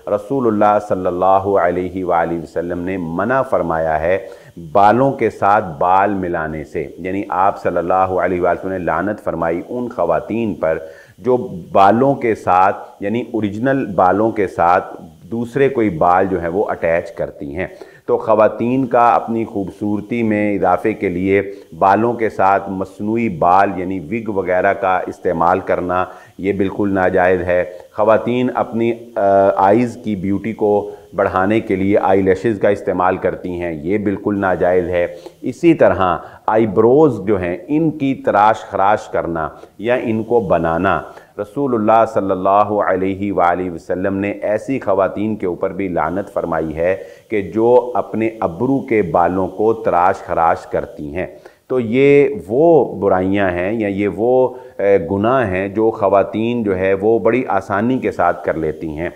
रसूलुल्लाह सल्लल्लाहु अलैहि वालैहि वसल्लम ने मना फरमाया है बालों के साथ बाल मिलाने से। यानी आप सल्लल्लाहु अलैहि वसल्लम ने लानत फरमाई उन ख़वातीन पर जो बालों के साथ यानी ओरिजिनल बालों के साथ दूसरे कोई बाल जो है वो अटैच करती हैं। तो ख़वातीन का अपनी खूबसूरती में इजाफ़े के लिए बालों के साथ मसनूई बाल यानी विग वगैरह का इस्तेमाल करना ये बिल्कुल नाजायज़ है। ख़वातीन अपनी आइज़ की ब्यूटी को बढ़ाने के लिए आई लैशेज़ का इस्तेमाल करती हैं, ये बिल्कुल नाजायज़ है। इसी तरह आईब्रोज़ जो हैं इनकी तराश खराश करना या इनको बनाना, रसूलुल्लाह सल्लल्लाहु अलैहि वालैहि वसल्लम ने ऐसी ख़वातीन के ऊपर भी लानत फरमाई है कि जो अपने अब्रू के बालों को तराश खराश करती हैं। तो ये वो बुराइयां हैं या ये वो गुनाह हैं जो ख़वातीन जो है वो बड़ी आसानी के साथ कर लेती हैं।